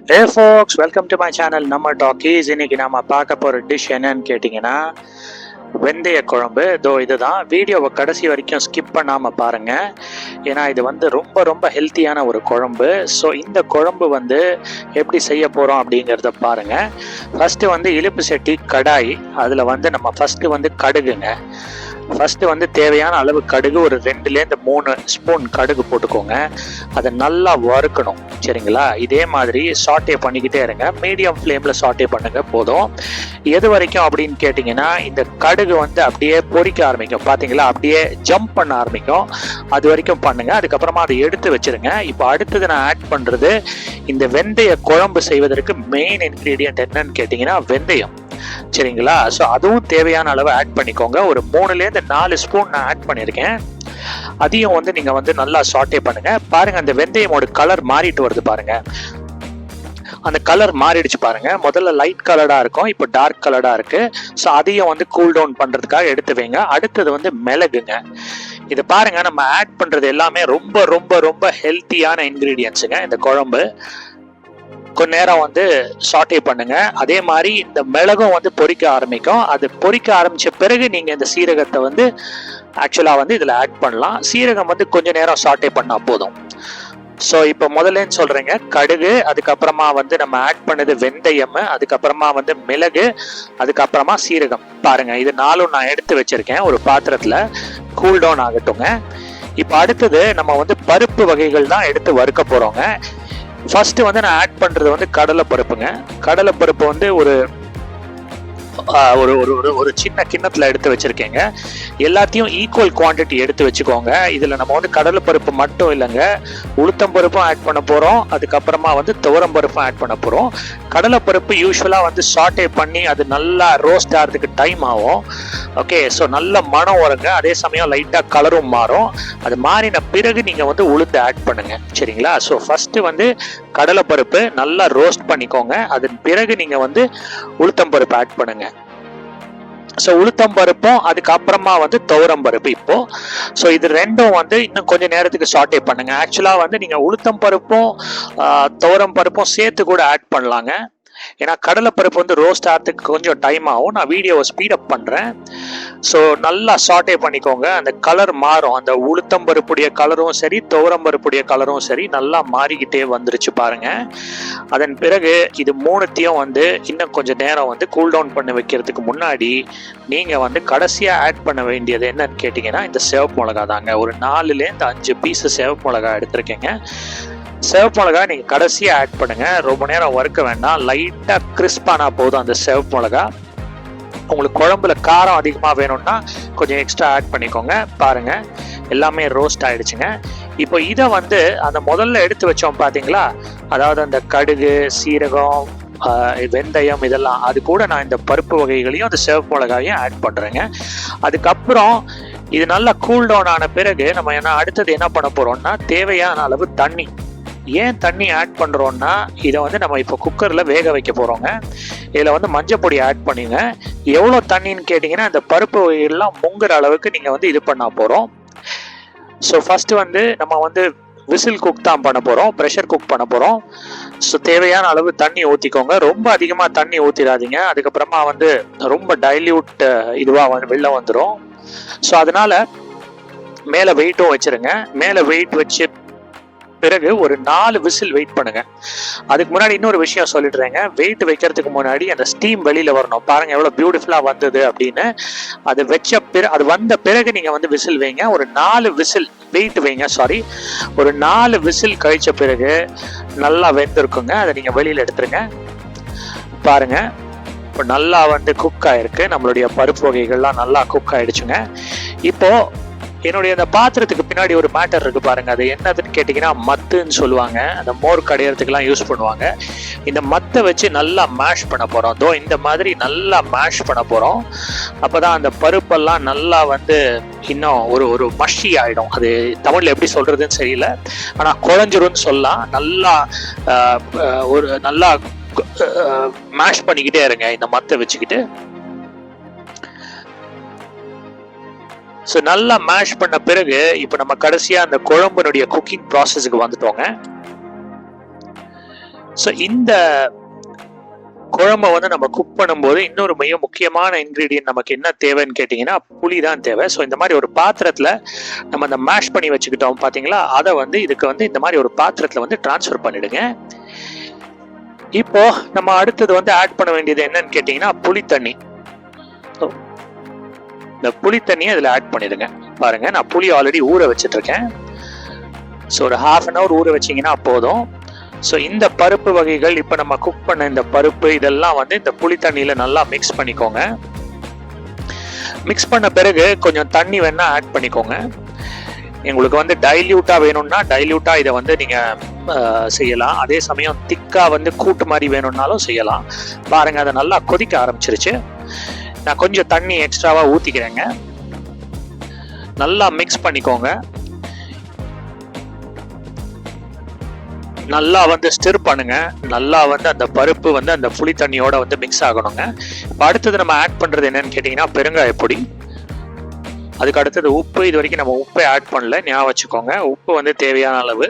Hey folks, welcome to my channel நம்ம talkies. இன்னைக்கு நாம பார்க்க போற டிஷ் என்னன்னு கேட்டிங்கன்னா வெந்தய குழம்பு. இதுதான் வீடியோவை கடைசி வரைக்கும் ஸ்கிப் பண்ணாம பாருங்க, ஏன்னா இது ரொம்ப ரொம்ப ஹெல்த்தியான ஒரு குழம்பு. ஸோ இந்த குழம்பு எப்படி செய்ய போறோம் அப்படிங்கிறத பாருங்க. ஃபர்ஸ்ட் இழுப்பு சட்டி கடாய், அதுல நம்ம ஃபர்ஸ்ட் கடுகுங்க. ஃபர்ஸ்ட் தேவையான அளவு கடுகு, ஒரு 2லேருந்து 3 ஸ்பூன் கடுகு போட்டுக்கோங்க. அதை நல்லா வறுக்கணும், சரிங்களா? இதே மாதிரி சாட்டே பண்ணிக்கிட்டே இருங்க, மீடியம் ஃப்ளேமில் சாட்டே பண்ணுங்க போதும். எது வரைக்கும் அப்படின்னு கேட்டிங்கன்னா, இந்த கடுகு அப்படியே பொரிக்க ஆரம்பிக்கும், பார்த்தீங்களா? அப்படியே ஜம்ப் பண்ண ஆரம்பிக்கும், அது வரைக்கும் பண்ணுங்க. அதுக்கப்புறமா அதை எடுத்து வச்சிருங்க. இப்போ அடுத்தது நான் ஆட் பண்ணுறது, இந்த வெந்தய குழம்பு செய்வதற்கு மெயின் இன்க்ரீடியன்ட் என்னன்னு கேட்டிங்கன்னா வெந்தயம், சரிங்களா? ஸோ அதுவும் தேவையான அளவு ஆட் பண்ணிக்கோங்க. ஒரு 3லேருந்து 4 ஸ்பூன் நான் ஆட் பண்ணியிருக்கேன். அதையும் நீங்க நல்லா சாட்டே பண்ணுங்க. பாருங்க, அந்த வெந்தயமோட கலர் மாறிட்டு வருது பாருங்க. அந்த கலர் மாறிடுச்சு பாருங்க. முதல்ல லைட் கலரா இருக்கும், இப்போ டார்க் கலரா இருக்கு. ஸோ அதையும் கூல் டவுன் பண்றதுக்காக எடுத்து வைங்க. அடுத்தது மிளகுங்க. இது பாருங்க, நம்ம ஆட் பண்றது எல்லாமே ரொம்ப ரொம்ப ரொம்ப ஹெல்த்தியான இன்கிரீடியன்ஸுங்க. இந்த குழம்பு கொஞ்ச நேரம் சாட்டே பண்ணுங்க. அதே மாதிரி இந்த மிளகும் பொரிக்க ஆரம்பிக்கும். அது பொரிக்க ஆரம்பிச்ச பிறகு நீங்க இந்த சீரகத்தை ஆக்சுவலா இதுல ஆட் பண்ணலாம். சீரகம் கொஞ்ச நேரம் சாட்டே பண்ணா போதும். ஸோ இப்போ முதல்லன்னு சொல்றேங்க, கடுகு, அதுக்கப்புறமா நம்ம ஆட் பண்ணது வெந்தயம், அதுக்கப்புறமா மிளகு, அதுக்கப்புறமா சீரகம். பாருங்க, இது 4ம் நான் எடுத்து வச்சிருக்கேன் ஒரு பாத்திரத்துல, கூல் டவுன் ஆகட்டுங்க. இப்போ அடுத்தது நம்ம பருப்பு வகைகள் தான் எடுத்து வறுக்க போறோங்க. ஃபர்ஸ்ட் நான் ஆட் பண்றது கடலை பருப்புங்க. கடலை பருப்பு ஒரு ஒரு ஒரு சின்ன கிண்ணத்துல எடுத்து வச்சிருக்கேங்க. எல்லாத்தையும் ஈக்குவல் குவான்டிட்டி எடுத்து வச்சுக்கோங்க. இதுல நம்ம கடலை பருப்பு மட்டும் இல்லைங்க, உளுத்தம் பருப்பும் ஆட் பண்ண போறோம், அதுக்கப்புறமா துவரம் பருப்பும் ஆட் பண்ண போறோம். கடலை பருப்பு யூஸ்வலா சாட்டே பண்ணி அது நல்லா ரோஸ்ட் ஆகிறதுக்கு டைம் ஆகும். ஓகே, ஸோ நல்ல மனம் வருங்க. அதே சமயம் லைட்டா கலரும் மாறும். அது மாறின பிறகு நீங்க உளுந்து ஆட் பண்ணுங்க, சரிங்களா? ஸோ ஃபர்ஸ்ட் கடலை பருப்பு நல்லா ரோஸ்ட் பண்ணிக்கோங்க. அதன் பிறகு நீங்க உளுத்தம் பருப்பு ஆட் பண்ணுங்க. ஸோ உளுத்தம் பருப்பும் அதுக்கப்புறமா துவரம் பருப்பு. இப்போ ஸோ இது ரெண்டும் இன்னும் கொஞ்சம் நேரத்துக்கு சாட்டே பண்ணுங்க. ஆக்சுவலா நீங்க உளுத்தம் பருப்பும் துவரம் பருப்பும் சேர்த்து கூட ஆட் பண்ணலாங்க. ஏன்னா கடலை பருப்பு ரோஸ்ட் ஆகிறதுக்கு கொஞ்சம் டைம் ஆகும். நான் வீடியோவை ஸ்பீடப் பண்ணுறேன். ஸோ நல்லா சாட்டே பண்ணிக்கோங்க. அந்த கலர் மாறும், அந்த உளுத்தம் பருப்புடைய கலரும் சரி, துவரம் பருப்புடைய கலரும் சரி, நல்லா மாறிக்கிட்டே வந்துருச்சு பாருங்க. அதன் பிறகு இது 3த்தையும் இன்னும் கொஞ்சம் நேரம் கூல் டவுன் பண்ணி வைக்கிறதுக்கு முன்னாடி நீங்க கடைசியா ஆட் பண்ண வேண்டியது என்னன்னு கேட்டீங்கன்னா, இந்த சிவப்பு மிளகா தாங்க. ஒரு 4லேருந்து 5 பீஸ் சிவப்பு மிளகா எடுத்திருக்கேங்க. சிவப்பு மிளகா நீங்க கடைசியா ஆட் பண்ணுங்க. ரொம்ப நேரம் வறுக்க வேண்டாம், லைட்டா கிறிஸ்பானா போதும் அந்த சிவப்பு மிளகா. உங்களுக்கு குழம்புல காரம் அதிகமாக வேணும்னா கொஞ்சம் எக்ஸ்ட்ரா ஆட் பண்ணிக்கோங்க. பாருங்க, எல்லாமே ரோஸ்ட் ஆயிடுச்சுங்க. இப்போ இதை அந்த முதல்ல எடுத்து வச்சோம் பார்த்தீங்களா, அதாவது அந்த கடுகு, சீரகம், வெந்தயம், இதெல்லாம் அது கூட நான் இந்த பருப்பு வகைகளையும் அந்த சிவப்பு மிளகாயும் ஆட் பண்ணுறேங்க. அதுக்கப்புறம் இது நல்லா கூல் டவுன் ஆன பிறகு நம்ம அடுத்தது என்ன பண்ண போறோம்னா, தேவையான அளவு தண்ணி. ஏன் தண்ணி ஆட் பண்றோம்னா, இதை நம்ம இப்போ குக்கர்ல வேக வைக்க போறோங்க. இதுல மஞ்சள் பொடி ஆட் பண்ணுங்க. எவ்வளவு தண்ணின்னு கேட்டீங்கன்னா, இந்த பருப்பு வகைகள்லாம் முங்குற அளவுக்கு நீங்க இது பண்ணா போறோம். ஸோ ஃபர்ஸ்ட் நம்ம விசில் குக் தான் பண்ண போறோம், ப்ரெஷர் குக் பண்ண போறோம். ஸோ தேவையான அளவு தண்ணி ஊற்றிக்கோங்க. ரொம்ப அதிகமா தண்ணி ஊற்றிடாதீங்க, அதுக்கப்புறமா ரொம்ப டைல்யூட் இதுவா வெளில வந்துடும். ஸோ அதனால மேலே வெயிட்டும் வச்சிருங்க. மேலே வெயிட் வச்சு பிறகு ஒரு 4 விசில் வெயிட் பண்ணுங்க. அதுக்கு முன்னாடி இன்னொரு விஷயம் சொல்லிடுறேங்க. வெயிட் வைக்கிறதுக்கு முன்னாடி அந்த ஸ்டீம் வெளியில வரணும். பாருங்க எவ்வளவு பியூட்டிஃபுல்லா வந்தது அப்படின்னு. அது வச்ச அது வந்த பிறகு நீங்க விசில் வைங்க. ஒரு 4 விசில் வெயிட் வைங்க, சாரி, ஒரு 4 விசில் கழிச்ச பிறகு நல்லா வெந்திருக்குங்க. அதை நீங்க வெளியில எடுத்துருங்க. பாருங்க, இப்போ நல்லா குக் ஆயிருக்கு. நம்மளுடைய பருப்பு வகைகள்லாம் நல்லா குக் ஆயிடுச்சுங்க. இப்போ என்னுடைய அந்த பாத்திரத்துக்கு பின்னாடி ஒரு மேட்டர் இருக்கு பாருங்க. அது என்னதுன்னு கேட்டீங்கன்னா, மத்துன்னு சொல்லுவாங்க. அந்த மோர் கடையறதுக்கெல்லாம் யூஸ் பண்ணுவாங்க. இந்த மத்தை வச்சு நல்லா மேஷ் பண்ண போறோம். இந்த மாதிரி நல்லா மேஷ் பண்ண போறோம். அப்பதான் அந்த பருப்பெல்லாம் நல்லா இன்னும் ஒரு மஷி ஆயிடும். அது தமிழ்ல எப்படி சொல்றதுன்னு தெரியல, ஆனா குழஞ்சிரும்னு சொல்லலாம். நல்லா ஒரு நல்லா மேஷ் பண்ணிக்கிட்டே இருங்க இந்த மத்தை வச்சுக்கிட்டு. ஸோ நல்லா மேஷ் பண்ண பிறகு இப்போ நம்ம கடைசியா அந்த குழம்புனுடைய குக்கிங் ப்ராசஸுக்கு வந்துட்டோங்க. ஸோ இந்த குழம்பை வந்து நம்ம குக் பண்ணும்போது இன்னொரு மிக முக்கியமான இன்கிரீடியன்ட் நமக்கு என்ன தேவைன்னு கேட்டிங்கன்னா புளி தான் தேவை. ஸோ இந்த மாதிரி ஒரு பாத்திரத்தில் நம்ம அந்த மேஷ் பண்ணி வச்சுக்கிட்டோம் பார்த்தீங்களா, அதை வந்து இதுக்கு வந்து இந்த மாதிரி ஒரு பாத்திரத்தில் வந்து டிரான்ஸ்ஃபர் பண்ணிடுங்க. இப்போ நம்ம அடுத்தது வந்து ஆட் பண்ண வேண்டியது என்னன்னு கேட்டிங்கன்னா புளி தண்ணி. இந்த புளி தண்ணியை இதில் ஆட் பண்ணிடுங்க. பாருங்க, நான் புளி ஆல்ரெடி ஊற வச்சுட்டு இருக்கேன். ஸோ ஒரு 1/2 an hour ஊற வச்சிங்கன்னா போதும். ஸோ இந்த பருப்பு வகைகள் இப்போ நம்ம குக் பண்ண இந்த பருப்பு இதெல்லாம் வந்து இந்த புளி தண்ணியில் நல்லா மிக்ஸ் பண்ணிக்கோங்க. மிக்ஸ் பண்ண பிறகு கொஞ்சம் தண்ணி வேணா ஆட் பண்ணிக்கோங்க. உங்களுக்கு வந்து டைல்யூட்டாக வேணும்னா டைல்யூட்டாக இதை வந்து நீங்கள் செய்யலாம். அதே சமயம் திக்காக வந்து கூட்டு மாதிரி வேணும்னாலும் செய்யலாம். பாருங்கள், அதை நல்லா கொதிக்க ஆரம்பிச்சிருச்சு. நான் கொஞ்சம் தண்ணி எக்ஸ்ட்ராவாக ஊற்றிக்கிறேங்க. நல்லா மிக்ஸ் பண்ணிக்கோங்க. நல்லா வந்து ஸ்டிர் பண்ணுங்க. நல்லா வந்து அந்த பருப்பு வந்து அந்த புளி தண்ணியோட வந்து மிக்ஸ் ஆகணுங்க. இப்போ அடுத்தது நம்ம ஆட் பண்ணுறது என்னன்னு கேட்டிங்கன்னா பெருங்காய பொடி. அதுக்கு அடுத்தது உப்பு. இது வரைக்கும் நம்ம உப்பை ஆட் பண்ணல, ஞாபகம் வச்சுக்கோங்க. உப்பு வந்து தேவையான அளவு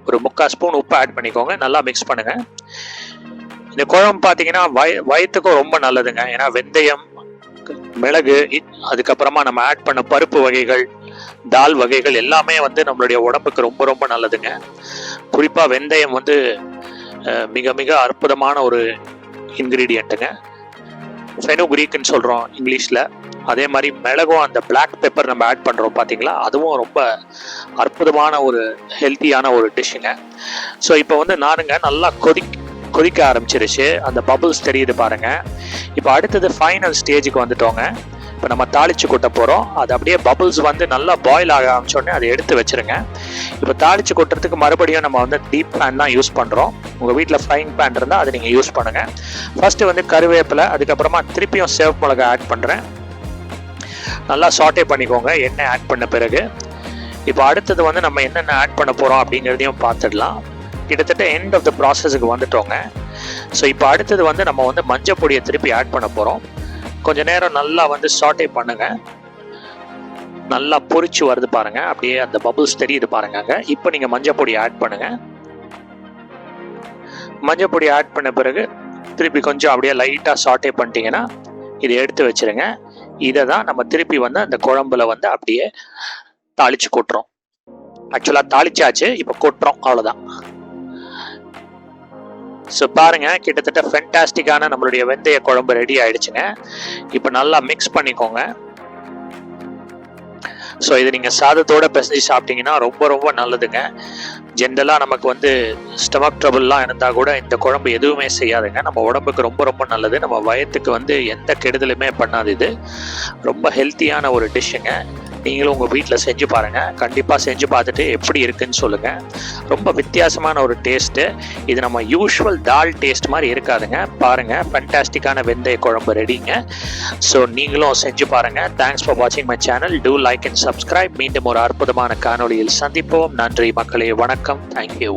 ஒரு 3/4 ஸ்பூன் உப்பு ஆட் பண்ணிக்கோங்க. நல்லா மிக்ஸ் பண்ணுங்க. இந்த குழம்பு பார்த்தீங்கன்னா வயிற்றுக்கும் ரொம்ப நல்லதுங்க. ஏன்னா வெந்தயம், மிளகு, அதுக்கப்புறமா நம்ம ஆட் பண்ண பருப்பு வகைகள், தால் வகைகள் எல்லாமே வந்து நம்மளுடைய உடம்புக்கு ரொம்ப ரொம்ப நல்லதுங்க. குறிப்பாக வெந்தயம் வந்து மிக மிக அற்புதமான ஒரு இன்கிரீடியண்ட்டுங்க. ஃபெனுக்ரீக்னு சொல்கிறோம் இங்கிலீஷில். அதே மாதிரி மிளகும் அந்த பிளாக் பெப்பர் நம்ம ஆட் பண்ணுறோம் பார்த்தீங்களா, அதுவும் ரொம்ப அற்புதமான ஒரு ஹெல்த்தியான ஒரு டிஷ்ஷுங்க. ஸோ இப்போ வந்து நானுங்க நல்லா கொதிக்க ஆரம்பிச்சிருச்சு. அந்த பபுள்ஸ் தெரியுது பாருங்க. இப்போ அடுத்தது ஃபைனல் ஸ்டேஜுக்கு வந்துட்டோங்க. இப்போ நம்ம தாளிச்சு கொட்ட போகிறோம். அது அப்படியே பபுள்ஸ் வந்து நல்லா பாயில் ஆக ஆரம்பிச்சோடனே அதை எடுத்து வச்சுருங்க. இப்போ தாளிச்சு கொட்டுறதுக்கு மறுபடியும் நம்ம வந்து டீப் பேன் தான் யூஸ் பண்ணுறோம். உங்கள் வீட்டில் ஃப்ரைங் பேன் இருந்தால் அதை நீங்கள் யூஸ் பண்ணுங்கள். ஃபர்ஸ்ட்டு வந்து கருவேப்பிலை, அதுக்கப்புறமா திருப்பியும் சேவ் மிளகாய் ஆட் பண்ணுறேன். நல்லா சாட்டே பண்ணிக்கோங்க எண்ணெய் ஆட் பண்ண பிறகு. இப்போ அடுத்தது வந்து நம்ம என்னென்ன ஆட் பண்ண போகிறோம் அப்படிங்கிறதையும் பார்த்துடலாம். கிட்டத்தட்ட எண்ட் ஆஃப் த ப்ராசஸுக்கு வந்துட்டோங்க. ஸோ இப்போ அடுத்தது வந்து நம்ம வந்து மஞ்சள் பொடியை திருப்பி ஆட் பண்ண போகிறோம். கொஞ்ச நேரம் நல்லா வந்து சாட்டே பண்ணுங்க. நல்லா பொரிச்சு வருது பாருங்க, அப்படியே அந்த பபுள்ஸ் தெரியுது பாருங்க. இப்போ நீங்க மஞ்சள் பொடி ஆட் பண்ணுங்க. மஞ்சள் பொடி ஆட் பண்ண பிறகு திருப்பி கொஞ்சம் அப்படியே லைட்டா சாட்டே பண்ணிட்டீங்கன்னா இதை எடுத்து வச்சிருங்க. இதை தான் நம்ம திருப்பி வந்து அந்த குழம்புல வந்து அப்படியே தாளிச்சு கொட்டுறோம். ஆக்சுவலா தாளிச்சாச்சு, இப்போ கொட்டுறோம், அவ்வளவுதான். ஸோ பாருங்க, கிட்டத்தட்ட ஃபென்டாஸ்டிக்கான நம்மளுடைய வெந்தய குழம்பு ரெடி ஆயிடுச்சுங்க. இப்போ நல்லா மிக்ஸ் பண்ணிக்கோங்க. ஸோ இது நீங்கள் சாதத்தோட பிசைஞ்சு சாப்பிட்டீங்கன்னா ரொம்ப ரொம்ப நல்லதுங்க. ஜென்ரலாக நமக்கு வந்து ஸ்டமக் ட்ரபிள்லாம் இருந்தால் கூட இந்த குழம்பு எதுவுமே செய்யாதுங்க. நம்ம உடம்புக்கு ரொம்ப ரொம்ப நல்லது. நம்ம வயத்துக்கு வந்து எந்த கெடுதலுமே பண்ணாது. இது ரொம்ப ஹெல்த்தியான ஒரு டிஷ்ஷுங்க. நீங்களும் உங்கள் வீட்டில் செஞ்சு பாருங்கள். கண்டிப்பாக செஞ்சு பார்த்துட்டு எப்படி இருக்குன்னு சொல்லுங்கள். ரொம்ப வித்தியாசமான ஒரு டேஸ்ட்டு. இது நம்ம யூஷுவல் தால் டேஸ்ட் மாதிரி இருக்காதுங்க. பாருங்கள், ஃபேண்டாஸ்டிக்கான வெந்தய குழம்பு ரெடிங்க. ஸோ நீங்களும் செஞ்சு பாருங்கள். தேங்க்ஸ் ஃபார் வாட்சிங் my channel. Do like and subscribe. மீண்டும் ஒரு அற்புதமான காணொளியில் சந்திப்போம். நன்றி மக்களே, வணக்கம். தேங்க்யூ.